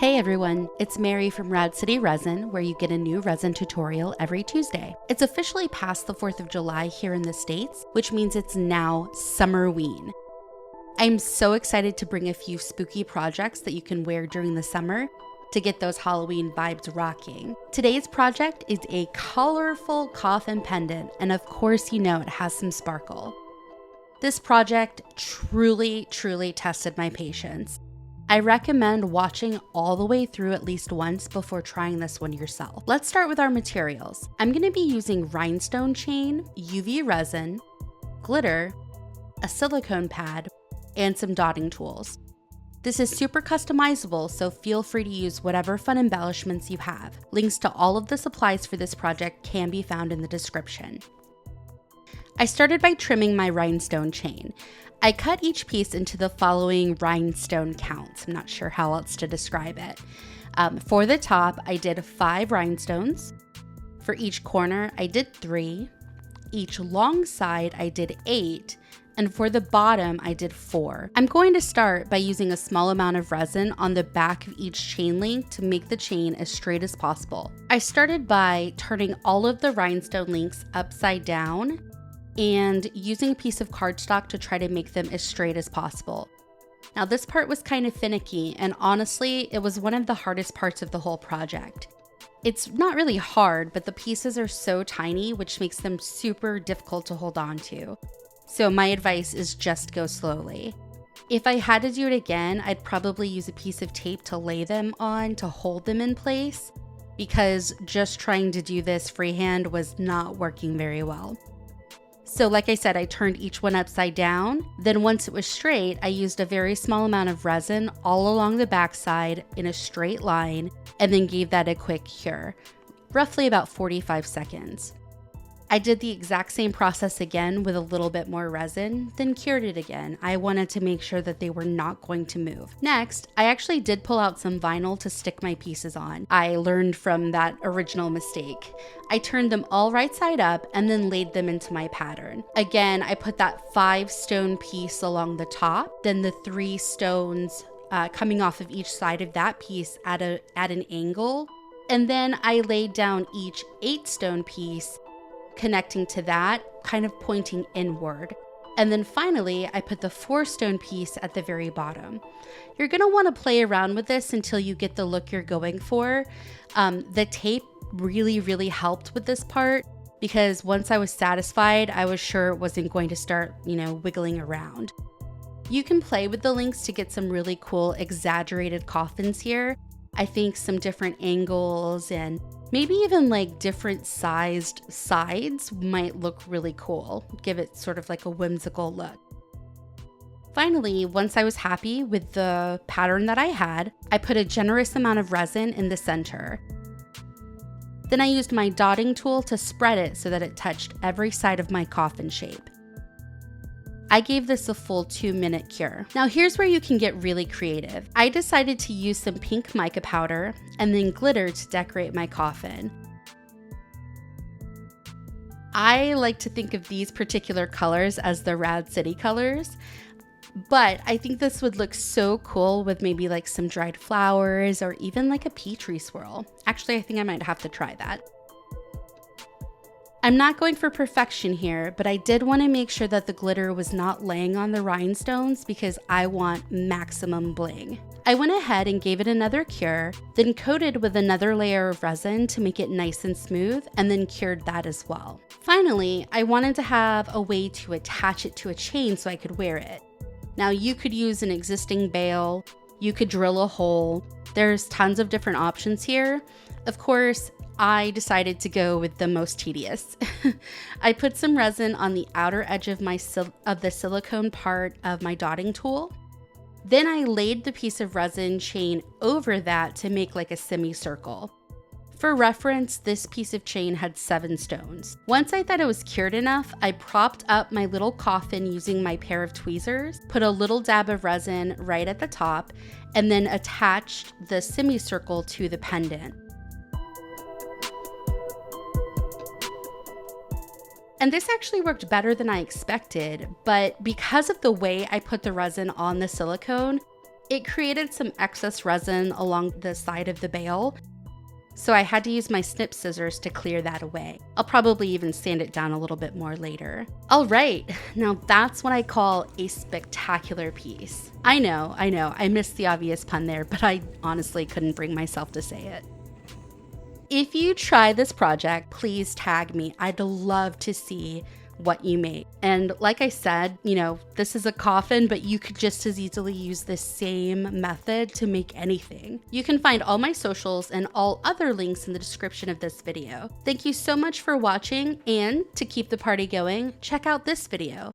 Hey everyone, it's Mary from Rad City Resin, where you get a new resin tutorial every Tuesday. It's officially past the 4th of July here in the States, which means it's now summerween. I'm so excited to bring a few spooky projects that you can wear during the summer to get those Halloween vibes rocking. Today's project is a colorful coffin pendant, and of course you know it has some sparkle. This project truly tested my patience. I recommend watching all the way through at least once before trying this one yourself. Let's start with our materials. I'm going to be using rhinestone chain, UV resin, glitter, a silicone pad, and some dotting tools. This is super customizable, so feel free to use whatever fun embellishments you have. Links to all of the supplies for this project can be found in the description. I started by trimming my rhinestone chain. I cut each piece into the following rhinestone counts. I'm not sure how else to describe it. For the top, I did 5 rhinestones. For each corner, I did 3. Each long side, I did 8. And for the bottom, I did 4. I'm going to start by using a small amount of resin on the back of each chain link to make the chain as straight as possible. I started by turning all of the rhinestone links upside down and using a piece of cardstock to try to make them as straight as possible. Now this part was kind of finicky, and honestly, it was one of the hardest parts of the whole project. It's not really hard, but the pieces are so tiny, which makes them super difficult to hold on to. So my advice is just go slowly. If I had to do it again, I'd probably use a piece of tape to lay them on to hold them in place, because just trying to do this freehand was not working very well. So like I said, I turned each one upside down. Then once it was straight, I used a very small amount of resin all along the backside in a straight line, and then gave that a quick cure, roughly about 45 seconds. I did the exact same process again with a little bit more resin, then cured it again. I wanted to make sure that they were not going to move. Next, I actually did pull out some vinyl to stick my pieces on. I learned from that original mistake. I turned them all right side up and then laid them into my pattern. Again, I put that 5 stone piece along the top, then the 3 stones coming off of each side of that piece at an angle. And then I laid down each 8 stone piece connecting to that, kind of pointing inward. And then finally, I put the 4 stone piece at the very bottom. You're gonna wanna play around with this until you get the look you're going for. The tape really helped with this part, because once I was satisfied, I was sure it wasn't going to start, wiggling around. You can play with the links to get some really cool exaggerated coffins here. I think some different angles and maybe even like different sized sides might look really cool, give it sort of like a whimsical look. Finally, once I was happy with the pattern that I had, I put a generous amount of resin in the center. Then I used my dotting tool to spread it so that it touched every side of my coffin shape. I gave this a full 2-minute cure. Now here's where you can get really creative. I decided to use some pink mica powder and then glitter to decorate my coffin. I like to think of these particular colors as the Rad City colors, but I think this would look so cool with maybe like some dried flowers or even like a Petri swirl. Actually, I think I might have to try that. I'm not going for perfection here, but I did want to make sure that the glitter was not laying on the rhinestones because I want maximum bling. I went ahead and gave it another cure, then coated with another layer of resin to make it nice and smooth, and then cured that as well. Finally, I wanted to have a way to attach it to a chain so I could wear it. Now you could use an existing bail, you could drill a hole. There's tons of different options here. Of course, I decided to go with the most tedious. I put some resin on the outer edge of the silicone part of my dotting tool. Then I laid the piece of resin chain over that to make like a semicircle. For reference, this piece of chain had 7 stones. Once I thought it was cured enough, I propped up my little coffin using my pair of tweezers, put a little dab of resin right at the top, and then attached the semicircle to the pendant. And this actually worked better than I expected, but because of the way I put the resin on the silicone, It created some excess resin along the side of the bale, so I had to use my snip scissors to clear that away. I'll probably even sand it down a little bit more later. All right, now that's what I call a spectacular piece. I know, I missed the obvious pun there, but I honestly couldn't bring myself to say it. If you try this project, please tag me. I'd love to see what you make. And like I said, this is a coffin, but you could just as easily use the same method to make anything. You can find all my socials and all other links in the description of this video. Thank you so much for watching, and to keep the party going, check out this video.